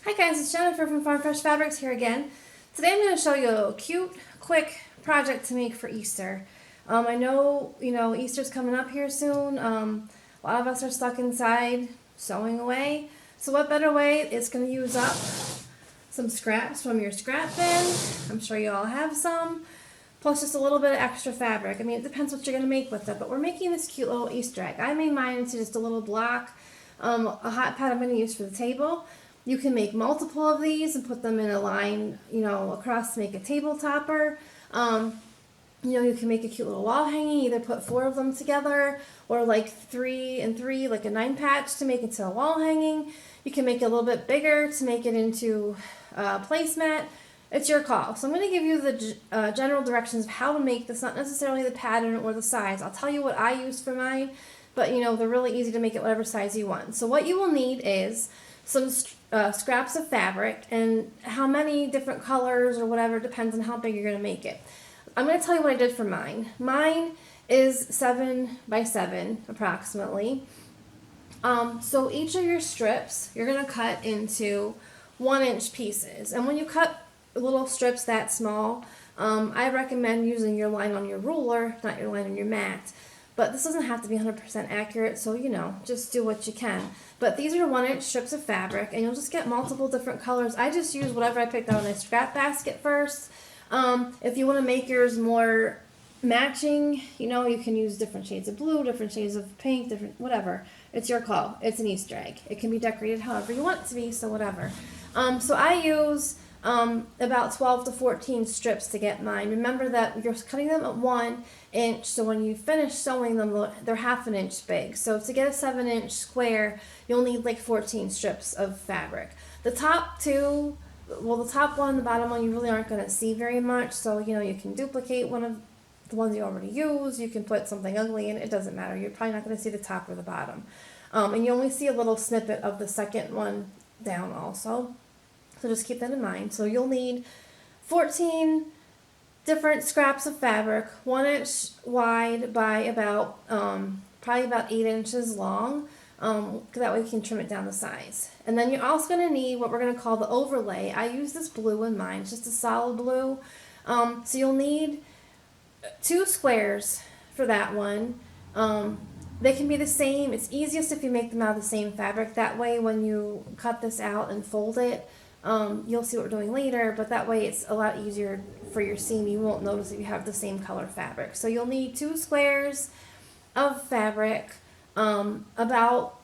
Hi guys, it's Jennifer from Farm Fresh Fabrics here again. Today I'm going to show you a cute, quick project to make for Easter. I know, Easter's coming up here soon. A lot of us are stuck inside sewing away. So what better way? It's going to use up some scraps from your scrap bin. I'm sure you all have some. Plus just a little bit of extra fabric. I mean, it depends what you're going to make with it, but we're making this cute little Easter egg. I made mine into just a little block. A hot pad I'm going to use for the table. You can make multiple of these and put them in a line, across to make a table topper. You can make a cute little wall hanging, either put 4 of them together or like 3 and 3, like a 9 patch to make it into a wall hanging. You can make it a little bit bigger to make it into a placemat. It's your call. So I'm going to give you the general directions of how to make this, not necessarily the pattern or the size. I'll tell you what I used for mine, but they're really easy to make it whatever size you want. So what you will need is some scraps of fabric, and how many different colors or whatever depends on how big you're going to make it. I'm going to tell you what I did for mine. Mine is 7 by 7 approximately. So each of your strips you're going to cut into 1-inch pieces, and when you cut little strips that small, I recommend using your line on your ruler, not your line on your mat. But this doesn't have to be 100% accurate, so just do what you can. But these are 1-inch strips of fabric, and you'll just get multiple different colors. I just use whatever I picked out in my scrap basket first. If you want to make yours more matching, you can use different shades of blue, different shades of pink, different whatever. It's your call. It's an Easter egg. It can be decorated however you want it to be, so whatever. So I use about 12 to 14 strips to get mine. Remember that you're cutting them at 1 inch, so when you finish sewing them, they're half an inch big. So to get a 7-inch square, you'll need like 14 strips of fabric. The top the top one and the bottom one, you really aren't going to see very much, so you can duplicate one of the ones you already use. You can put something ugly in it doesn't matter. You're probably not going to see the top or the bottom. And you only see a little snippet of the second one down also. So just keep that in mind. So you'll need 14 different scraps of fabric, 1 inch wide by about probably about 8 inches long. That way you can trim it down to size. And then you're also going to need what we're going to call the overlay. I use this blue in mine, it's just a solid blue. So you'll need 2 squares for that one. They can be the same. It's easiest if you make them out of the same fabric. That way when you cut this out and fold it, you'll see what we're doing later, but that way it's a lot easier for your seam. You won't notice if you have the same color fabric. So you'll need 2 squares of fabric, about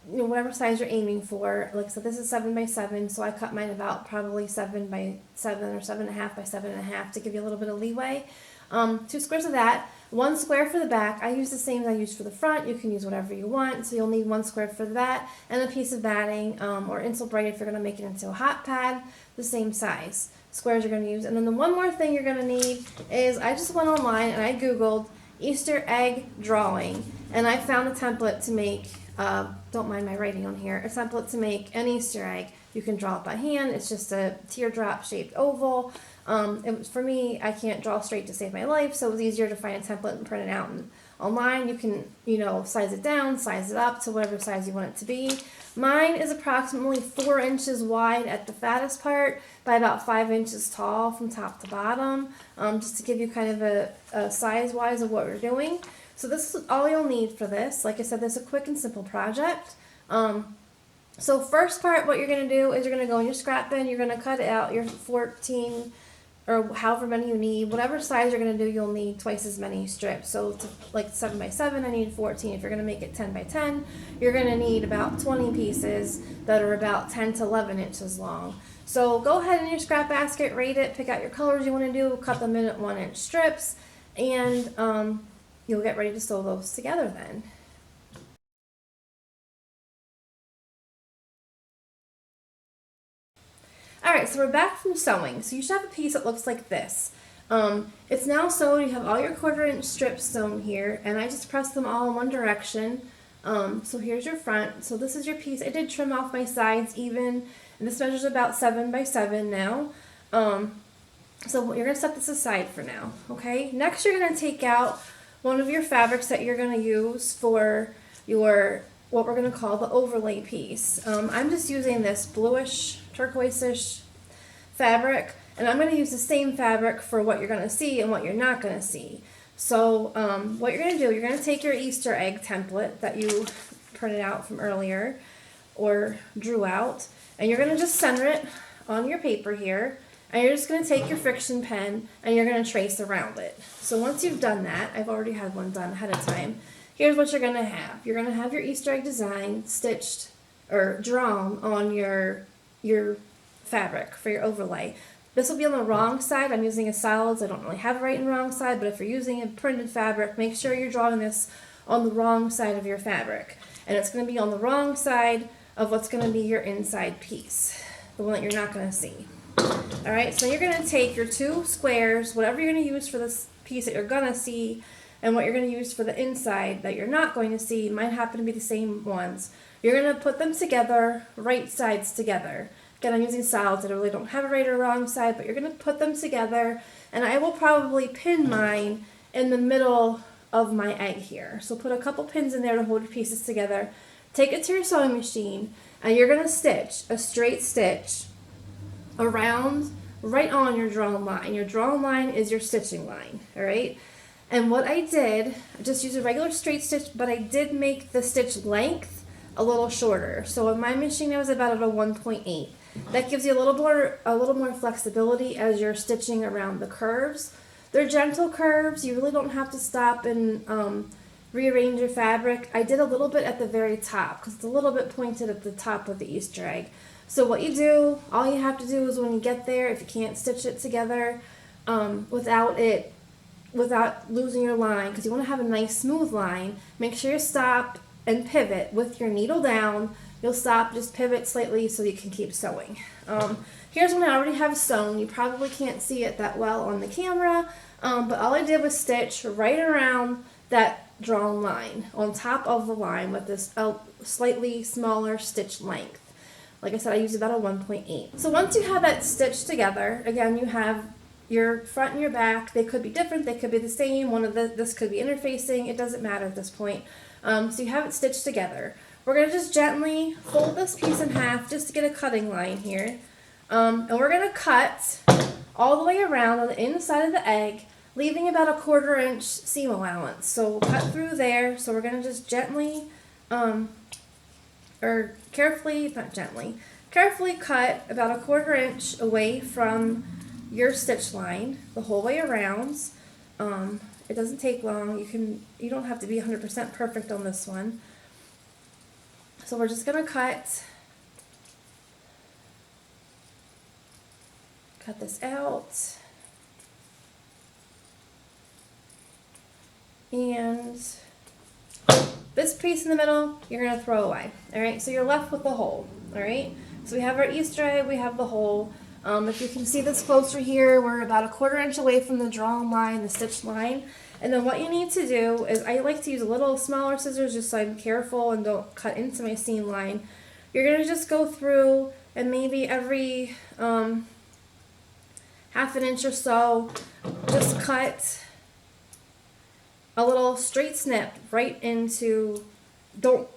whatever size you're aiming for. Like I said, this is 7 by 7, so I cut mine about probably 7 by 7 or 7.5 by 7.5 to give you a little bit of leeway. 2 squares of that, 1 square for the back. I use the same as I use for the front. You can use whatever you want. So you'll need 1 square for that, and a piece of batting or Insul braid if you're going to make it into a hot pad, the same size squares you're going to use. And then the one more thing you're going to need is, I just went online and I googled Easter egg drawing, and I found a template to make, don't mind my writing on here, a template to make an Easter egg. You can draw it by hand. It's just a teardrop shaped oval. For me, I can't draw straight to save my life, so it was easier to find a template and print it out. And online, you can, size it down, size it up to whatever size you want it to be. Mine is approximately 4 inches wide at the fattest part by about 5 inches tall from top to bottom, just to give you kind of a size-wise of what we're doing. So this is all you'll need for this. Like I said, this is a quick and simple project. So first part, what you're going to do is you're going to go in your scrap bin, you're going to cut out your 14 or however many you need. Whatever size you're going to do, you'll need twice as many strips. So like 7 by 7, I need 14. If you're going to make it 10 by 10, you're going to need about 20 pieces that are about 10 to 11 inches long. So go ahead in your scrap basket, rate it, pick out your colors you want to do, cut them in at 1-inch strips, and you'll get ready to sew those together then. Alright, so we're back from sewing. So you should have a piece that looks like this. It's now sewed. You have all your 1/4-inch strips sewn here, and I just pressed them all in one direction. So here's your front. So this is your piece. I did trim off my sides even, and this measures about 7 by 7 now. So you're going to set this aside for now, okay? Next, you're going to take out one of your fabrics that you're going to use for your, what we're going to call the overlay piece. I'm just using this bluish turquoise-ish fabric, and I'm going to use the same fabric for what you're going to see and what you're not going to see. So what you're going to do, you're going to take your Easter egg template that you printed out from earlier or drew out, and you're going to just center it on your paper here, and you're just going to take your friction pen and you're going to trace around it. So once you've done that, I've already had one done ahead of time, here's what you're going to have. You're going to have your Easter egg design stitched or drawn on your fabric for your overlay. This will be on the wrong side. I'm using a solids. I don't really have a right and wrong side, but if you're using a printed fabric, make sure you're drawing this on the wrong side of your fabric. And it's going to be on the wrong side of what's going to be your inside piece, the one that you're not going to see. All right, so you're going to take your two squares, whatever you're going to use for this piece that you're going to see, and what you're going to use for the inside that you're not going to see, might happen to be the same ones. You're going to put them together, right sides together. Again, I'm using solids. I really don't have a right or wrong side, but you're going to put them together, and I will probably pin mine in the middle of my egg here. So put a couple pins in there to hold your pieces together. Take it to your sewing machine, and you're going to stitch a straight stitch around right on your drawn line. Your drawn line is your stitching line, all right? And what I did, I just used a regular straight stitch, but I did make the stitch length a little shorter. So on my machine, I was about at a 1.8. That gives you a little more flexibility as you're stitching around the curves. They're gentle curves. You really don't have to stop and rearrange your fabric. I did a little bit at the very top because it's a little bit pointed at the top of the Easter egg. So what you do, all you have to do is when you get there, if you can't stitch it together without losing your line, because you want to have a nice smooth line, make sure you stop and pivot with your needle down. You'll stop, just pivot slightly so you can keep sewing. Here's one I already have sewn. You probably can't see it that well on the camera, but all I did was stitch right around that drawn line on top of the line with this slightly smaller stitch length. Like I said, I used about a 1.8. So once you have that stitched together, again, you have your front and your back. They could be different, they could be the same. This could be interfacing. It doesn't matter at this point. So you have it stitched together. We're going to just gently fold this piece in half just to get a cutting line here. And we're going to cut all the way around on the inside of the egg, leaving about a 1/4 inch seam allowance. So we'll cut through there. So we're going to just gently, carefully cut about a 1/4 inch away from your stitch line the whole way around. It doesn't take long. You don't have to be 100% perfect on this one. So we're just going to cut this out, and this piece in the middle you're going to throw away. All right, so you're left with the hole. All right, so we have our Easter egg, we have the hole. If you can see this closer here, we're about a 1/4 inch away from the drawn line, the stitched line. And then what you need to do is, I like to use a little smaller scissors just so I'm careful and don't cut into my seam line. You're going to just go through and maybe every half an inch or so, just cut a little straight snip right into, don't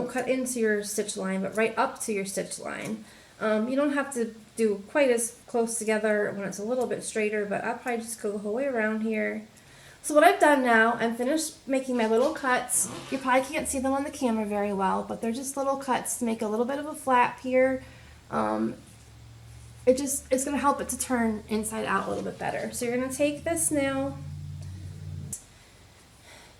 cut into your stitch line, but right up to your stitch line. You don't have to do quite as close together when it's a little bit straighter, but I'll probably just go the whole way around here. So what I've done now, I'm finished making my little cuts. You probably can't see them on the camera very well, but they're just little cuts to make a little bit of a flap here. It's going to help it to turn inside out a little bit better. So you're going to take this now,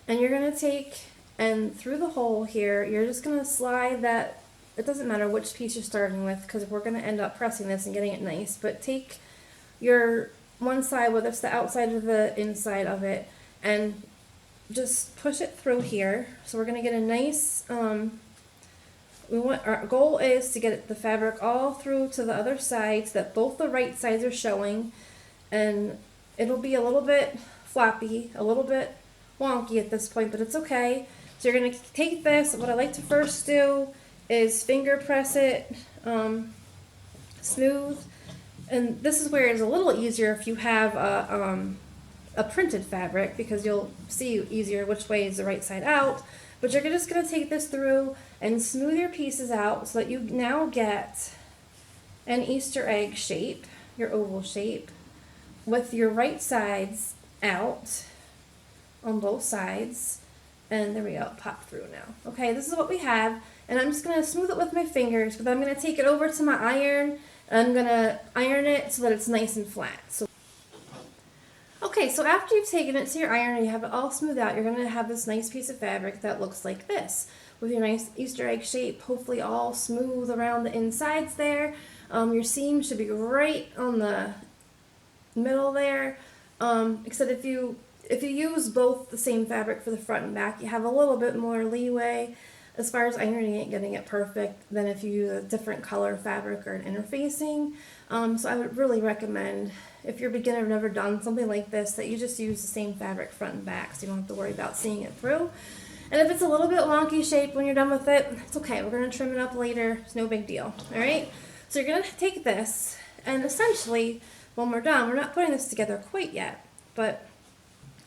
and you're going to take, and through the hole here, you're just going to slide that. It doesn't matter which piece you're starting with, because we're going to end up pressing this and getting it nice, but take your one side, whether it's the outside or the inside of it, and just push it through here. So we're going to get a nice, our goal is to get the fabric all through to the other side so that both the right sides are showing, and it'll be a little bit floppy, a little bit wonky at this point, but it's okay. So you're going to take this. What I like to first do is finger press it smooth, and this is where it's a little easier if you have a printed fabric, because you'll see easier which way is the right side out. But you're just going to take this through and smooth your pieces out so that you now get an Easter egg shape, your oval shape, with your right sides out on both sides. And there we go, pop through now. Okay, this is what we have. And I'm just going to smooth it with my fingers, but then I'm going to take it over to my iron, and I'm going to iron it so that it's nice and flat. Okay, so after you've taken it to your iron and you have it all smoothed out, you're going to have this nice piece of fabric that looks like this, with your nice Easter egg shape, hopefully all smooth around the insides there. Your seam should be right on the middle there, except if you use both the same fabric for the front and back, you have a little bit more leeway as far as ironing it, getting it perfect, than if you use a different color fabric or an interfacing. So I would really recommend, if you're a beginner, have never done something like this, that you just use the same fabric front and back, so you don't have to worry about seeing it through. And if it's a little bit wonky shape when you're done with it, it's okay. We're going to trim it up later. It's no big deal. All right? So you're going to take this, and essentially, when we're done, we're not putting this together quite yet, but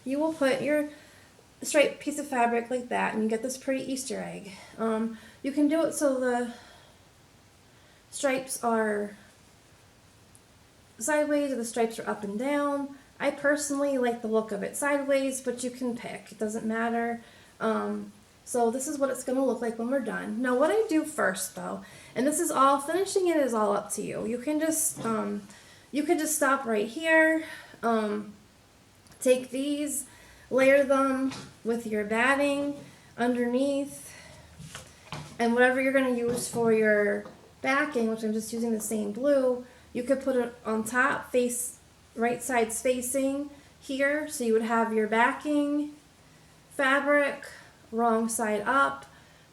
you will put your striped piece of fabric like that, and you get this pretty Easter egg. You can do it so the stripes are sideways or the stripes are up and down. I personally like the look of it sideways, but you can pick. It doesn't matter. So this is what it's going to look like when we're done. Now what I do first though, and this is all, finishing it is all up to you. You can just stop right here. Take these, layer them with your batting underneath, and whatever you're going to use for your backing, which I'm just using the same blue, you could put it on top, right sides facing here, so you would have your backing fabric wrong side up,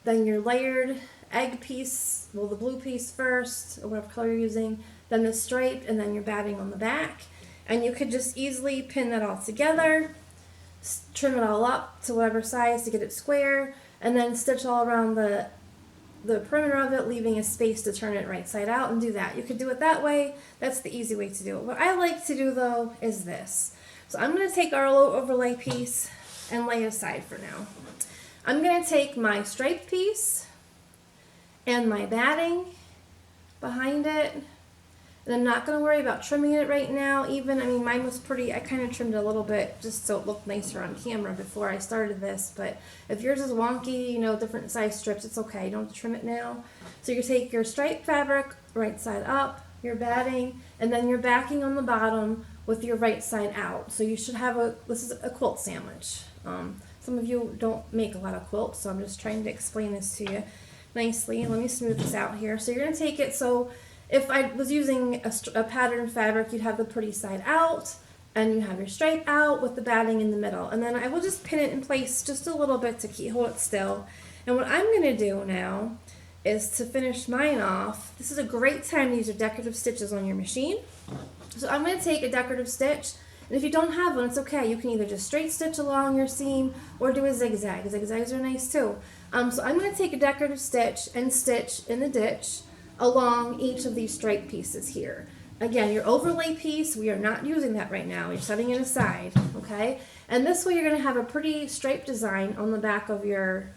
then your layered egg piece, well, the blue piece first, or whatever color you're using, then the stripe, and then your batting on the back. And you could just easily pin that all together, trim it all up to whatever size to get it square, and then stitch all around the perimeter of it, leaving a space to turn it right side out, and do that. You could do it that way. That's the easy way to do it. What I like to do though is this. So I'm going to take our low overlay piece and lay it aside for now. I'm going to take my striped piece and my batting behind it, and I'm not going to worry about trimming it right now. Even, I mean, mine was pretty, I kind of trimmed it a little bit just so it looked nicer on camera before I started this, but if yours is wonky, you know, different size strips, it's okay. You don't have to trim it now. So you take your striped fabric right side up, your batting, and then your backing on the bottom with your right side out. So you should have this is a quilt sandwich. Some of you don't make a lot of quilts, so I'm just trying to explain this to you nicely. Let me smooth this out here. So you're going to take it, so if I was using a pattern fabric, you'd have the pretty side out, and you have your stripe out with the batting in the middle. And then I will just pin it in place just a little bit to hold it still. And what I'm going to do now is to finish mine off. This is a great time to use your decorative stitches on your machine. So I'm going to take a decorative stitch, and if you don't have one, it's okay. You can either just straight stitch along your seam or do a zigzag. Zigzags are nice too. So I'm going to take a decorative stitch and stitch in the ditch along each of these striped pieces here. Again, your overlay piece, we are not using that right now. You're setting it aside, okay? And this way you're going to have a pretty striped design on the back of your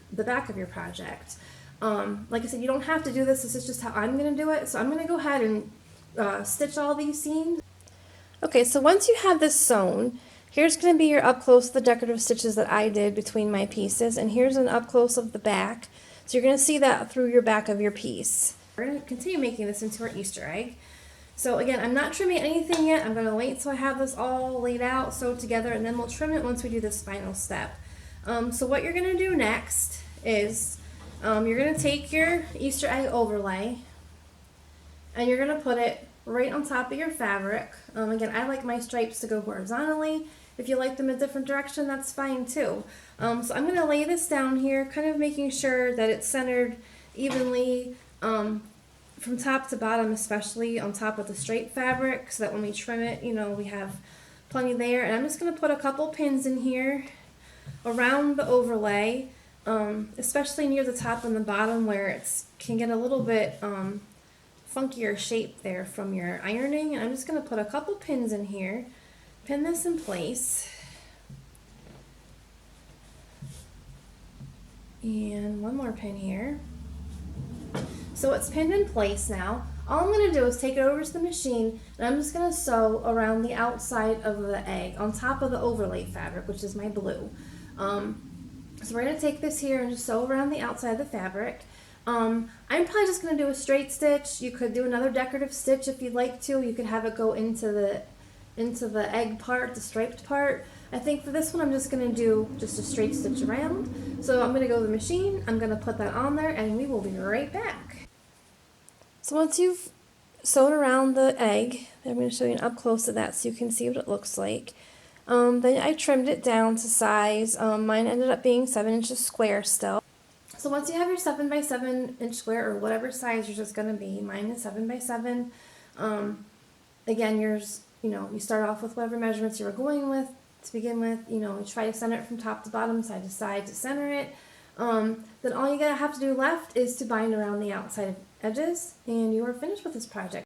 project. Like I said, you don't have to do this. This is just how I'm going to do it. So I'm going to go ahead and stitch all these seams. Okay, so once you have this sewn, here's going to be your up close of the decorative stitches that I did between my pieces, and here's an up close of the back. So you're going to see that through your back of your piece. We're going to continue making this into our Easter egg. So again, I'm not trimming anything yet. I'm going to wait until I have this all laid out, sewed together, and then we'll trim it once we do this final step. So what you're going to do next is you're going to take your Easter egg overlay, and you're going to put it right on top of your fabric. Again, I like my stripes to go horizontally. If you like them a different direction, that's fine too. So I'm going to lay this down here, kind of making sure that it's centered evenly from top to bottom, especially on top of the straight fabric, so that when we trim it, you know, we have plenty there. And I'm just going to put a couple pins in here around the overlay, especially near the top and the bottom where it can get a little bit funkier shape there from your ironing. And I'm just going to put a couple pins in here, pin this in place, and one more pin here. So it's pinned in place now. All I'm going to do is take it over to the machine, and I'm just going to sew around the outside of the egg on top of the overlay fabric, which is my blue. So we're going to take this here and just sew around the outside of the fabric. I'm probably just going to do a straight stitch. You could do another decorative stitch if you'd like to. You could have it go into the egg part, the striped part. I think for this one I'm just going to do just a straight stitch around. So I'm going to go to the machine, I'm going to put that on there, and we will be right back. So once you've sewn around the egg, I'm going to show you an up close of that so you can see what it looks like. Then I trimmed it down to size. Mine ended up being 7 inches square still. So once you have your 7 by 7 inch square, or whatever size yours is going to be, mine is 7 by 7. Again, yours, you start off with whatever measurements you were going with to begin with. You try to center it from top to bottom, side to side to center it. Then all you have to do left is to bind around the outside edges, and you are finished with this project.